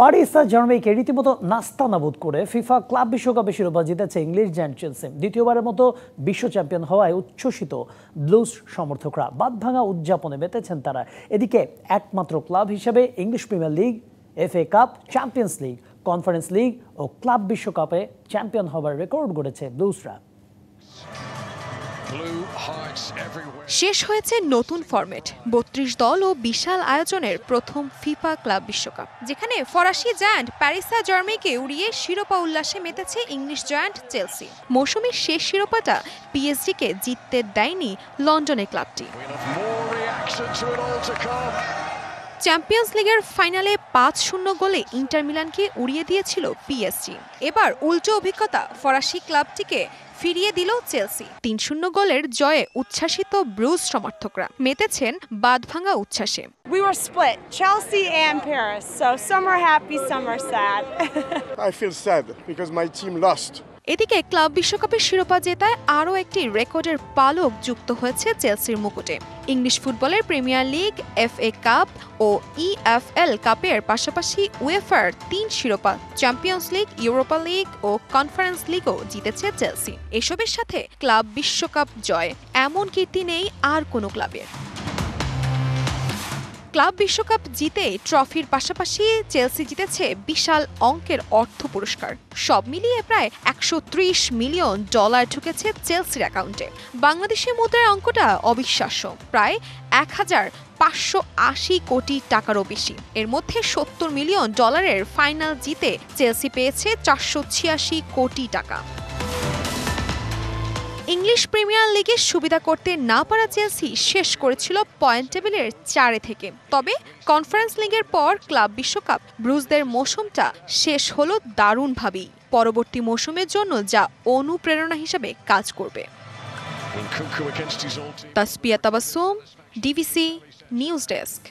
Paris জার্মানিকে রীতিমতো নাস্তানাবুদ করে FIFA club বিশ্বকাপে শিরোপা জিতেছে ইংলিশ জায়ান্ট চেলসি। দ্বিতীয়বারের মতো বিশ্ব চ্যাম্পিয়ন হওয়ায় উচ্ছ্বসিত ব্লুজ সমর্থকরা বাঁধভাঙা উদযাপনে মেতেছেন তারা। এদিকে একমাত্র ক্লাব হিসেবে English Premier League, FA cup, champions league, conference league ও ক্লাব বিশ্বকাপে চ্যাম্পিয়ন হবার রেকর্ড গড়েছে ব্লুজরা। শেষ হয়েছে নতুন ফরম্যাট, ৩২ দল ও বিশাল আয়োজনের প্রথম ফিফা ক্লাব বিশ্বকাপ, যেখানে ফরাসি জায়ান্ট প্যারিস জার্মানিকে উড়িয়ে শিরোপা উল্লাসে মেতেছে ইংলিশ জায়ান্ট চেলসি। মৌসুমের শেষ শিরোপাটা PSG-কে জিততে দেয়নি লন্ডনের ক্লাবটি। চ্যাম্পিয়ন্স লিগের ফাইনালে ৫-০ গোলে ইন্টার মিলানকে উড়িয়ে দিয়েছিল PSG। এবার উল্টো অভিজ্ঞতা ফরাসি ক্লাবটিকে ফিরিয়ে দিল চেলসি। ৩-০ গোলের জয়ে উচ্ছ্বাসিত ব্লুজ সমর্থকরা মেতেছেন বাঁধভাঙা উচ্ছ্বাসে। We were split, Chelsea and Paris, so some are happy, some are sad. I feel sad because my team lost. এদিকে ক্লাব বিশ্বকাপের শিরোপা জেতায় আরও একটি রেকর্ডের পালক যুক্ত হয়েছে চেলসির মুকুটে। ইংলিশ ফুটবলের প্রিমিয়ার লিগ, FA কাপ ও EFL কাপের পাশাপাশি উয়েফার ৩ শিরোপা, চ্যাম্পিয়ন্স লিগ, ইউরোপা লিগ ও কনফারেন্স লিগও জিতেছে চেলসি। এসবের সাথে ক্লাব বিশ্বকাপ জয়, এমন কীর্তি নেই আর কোনো ক্লাবের। ক্লাব বিশ্বকাপ জিতে ট্রফির পাশাপাশি চেলসি জিতেছে বিশাল অঙ্কের অর্থ পুরস্কার। সব মিলিয়ে প্রায় $১৩০ মিলিয়ন ঢুকেছে চেলসির অ্যাকাউন্টে। বাংলাদেশের মুদ্রার অঙ্কটা অবিশ্বাস্য, প্রায় ১,৫৮০ কোটি টাকারও বেশি। এর মধ্যে $৭০ মিলিয়ন ফাইনাল জিতে চেলসি পেয়েছে ৪৮৬ কোটি টাকা। ইংলিশ প্রিমিয়ার লিগে সুবিধা করতে না পারা চেলসি শেষ করেছিল পয়েন্ট টেবিলের ৪ থেকে। তবে কনফারেন্স লিগের পর ক্লাব বিশ্বকাপ ব্লুজদের মৌসুমটা শেষ হলো দারুণভাবেই, পরবর্তী মৌসুমের জন্য যা অনুপ্রেরণা হিসেবে কাজ করবে। Tasfia Tabassum, DVC news desk.